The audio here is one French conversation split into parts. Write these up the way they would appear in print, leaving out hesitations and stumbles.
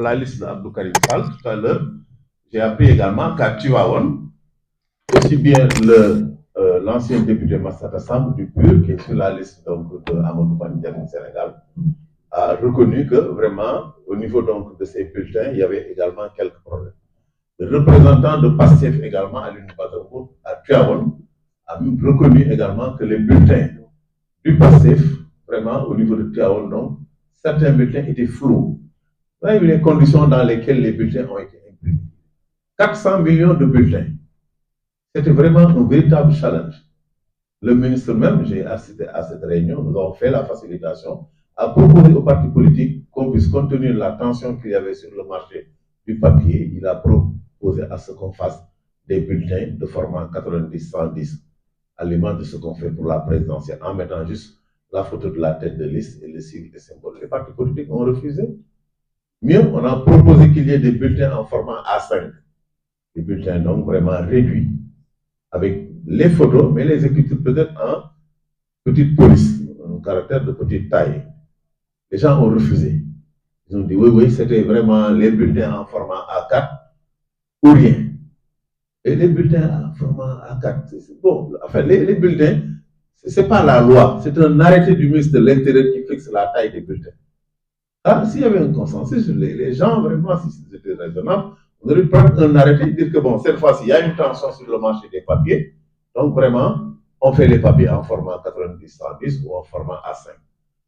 la liste d'Abdou Karim Sall tout à l'heure, j'ai appris également qu'à Tivaouane, aussi bien l'ancien député Massata Samb du PUR, qui est sur la liste donc, de Amadou Bandjan Sénégal, a reconnu que vraiment, au niveau donc, de ces bulletins, il y avait également quelques problèmes. Le représentant de PASTEF également à l'Union à Tivaouane a reconnu également que les bulletins du PASTEF, vraiment au niveau de Tivaouane, donc, certains bulletins étaient flous. Vous avez vu les conditions dans lesquelles les bulletins ont été imprimés. 400 millions de bulletins. C'était vraiment un véritable challenge. Le ministre même, j'ai assisté à cette réunion, nous avons fait la facilitation, a proposé aux partis politiques qu'on puisse contenir la tension qu'il y avait sur le marché du papier. Il a proposé à ce qu'on fasse des bulletins de format 90-110, à l'image de ce qu'on fait pour la présidentielle, en mettant juste la photo de la tête de liste et le sigle et symbole. Les partis politiques ont refusé. Mieux, on a proposé qu'il y ait des bulletins en format A5, des bulletins donc vraiment réduits, avec les photos, mais les écritures peut-être en petite police, un caractère de petite taille. Les gens ont refusé. Ils ont dit oui, c'était vraiment les bulletins en format A4 ou rien. Et les bulletins en format A4, c'est bon. Enfin, les bulletins, ce n'est pas la loi, c'est un arrêté du ministre de l'Intérieur qui fixe la taille des bulletins. Ah, s'il y avait un consensus, les gens, vraiment, si c'était raisonnable, on aurait pu prendre un arrêté et dire que bon, cette fois-ci, il y a une tension sur le marché des papiers. Donc, vraiment, on fait les papiers en format 90-110 ou en format A5.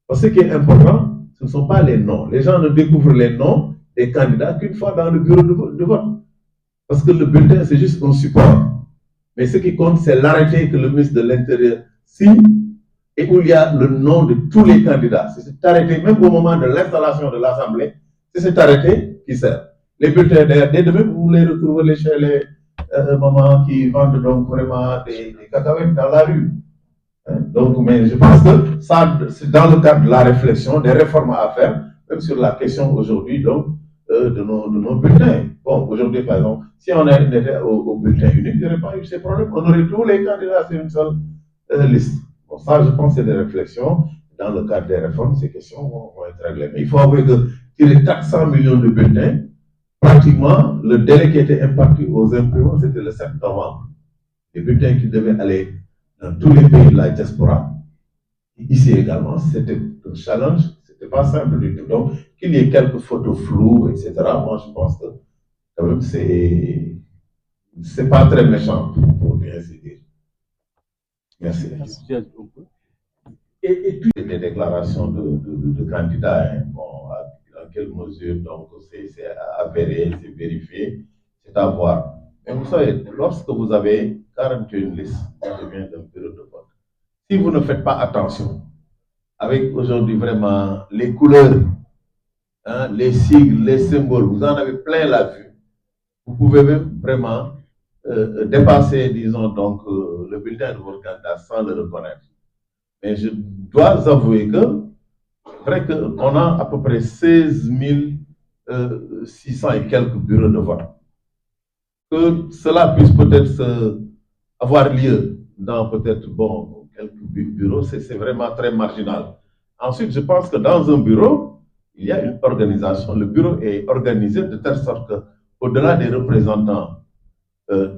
Parce que ce qui est important, ce ne sont pas les noms. Les gens ne découvrent les noms des candidats qu'une fois dans le bureau de vote. Parce que le bulletin, c'est juste un support. Mais ce qui compte, c'est l'arrêté que le ministre de l'Intérieur signe et où il y a le nom de tous les candidats. C'est cet arrêté, même au moment de l'installation de l'Assemblée, c'est cet arrêté qui sert. Les bulletins, dès demain, vous les retrouvez chez les mamans qui vendent donc vraiment des cacahuètes dans la rue. Donc, mais je pense que ça, c'est dans le cadre de la réflexion, des réformes à faire, même sur la question aujourd'hui donc, de nos bulletins. Bon, aujourd'hui, par exemple, si on était au bulletin unique, il n'y aurait pas eu ces problèmes. On aurait tous les candidats sur une seule liste. Bon, ça, je pense que c'est des réflexions. Dans le cadre des réformes, ces questions vont être réglées. Mais il faut avouer que tirer 400 millions de bulletins, pratiquement, le délai qui était imparti aux imprimants, c'était le 7 novembre. Les bulletins qui devaient aller dans tous les pays de la diaspora, ici également, c'était un challenge, c'était pas simple du tout. Donc, qu'il y ait quelques photos floues, etc., moi, je pense que, quand même, c'est pas très méchant, pour bien se dire. Merci. Et toutes les déclarations de candidats, hein, bon, dans quelle mesure, donc, c'est avéré, c'est vérifié, c'est à voir. Mais vous savez, lorsque vous avez 41 listes qui deviennent d'un bureau de vote, si vous ne faites pas attention, avec aujourd'hui vraiment les couleurs, hein, les sigles, les symboles, vous en avez plein la vue, vous pouvez même vraiment dépasser, disons, donc, le bulletin de votre candidat sans le reconnaître. Mais je dois avouer que, vrai qu'on a à peu près 16 600 et quelques bureaux de vote, que cela puisse peut-être avoir lieu dans peut-être, bon, quelques bureaux, c'est vraiment très marginal. Ensuite, je pense que dans un bureau, il y a une organisation. Le bureau est organisé de telle sorte qu'au-delà des représentants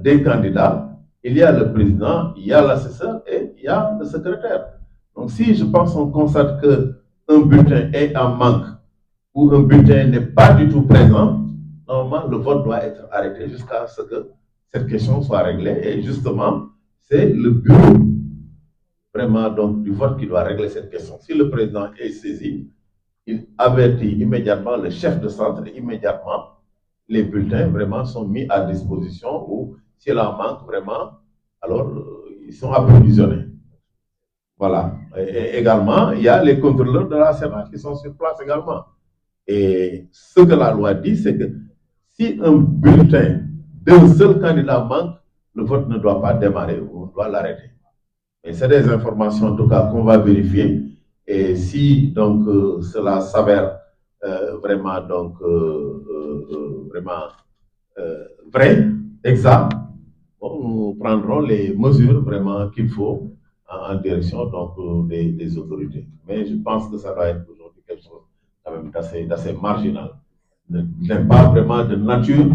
des candidats, il y a le président, il y a l'assesseur et il y a le secrétaire. Donc, si je pense qu'on constate qu'un bulletin est en manque ou un bulletin n'est pas du tout présent, normalement, le vote doit être arrêté jusqu'à ce que cette question soit réglée. Et justement, c'est le bureau vraiment donc, du vote qui doit régler cette question. Si le président est saisi, il avertit immédiatement le chef de centre et immédiatement les bulletins vraiment sont mis à disposition ou s'il en manque vraiment, alors ils sont approvisionnés. Voilà. Et également, il y a les contrôleurs de la Sénat qui sont sur place également. Et ce que la loi dit, c'est que si un bulletin d'un seul candidat manque, le vote ne doit pas démarrer ou on doit l'arrêter. Et c'est des informations, en tout cas, qu'on va vérifier. Et si, donc, cela s'avère vraiment, donc, vraiment vrai, exact, bon, nous prendrons les mesures vraiment qu'il faut en direction donc, des autorités. Mais je pense que ça doit être aujourd'hui quelque chose quand même d'assez marginal. n'est pas vraiment de nature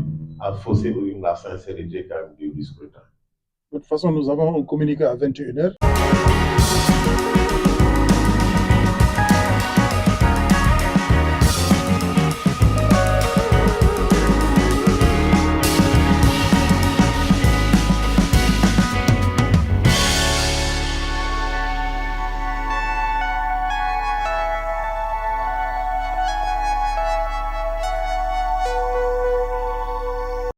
à fausser la sincérité quand même du scrutin. De toute façon, nous avons un communiqué à 21h.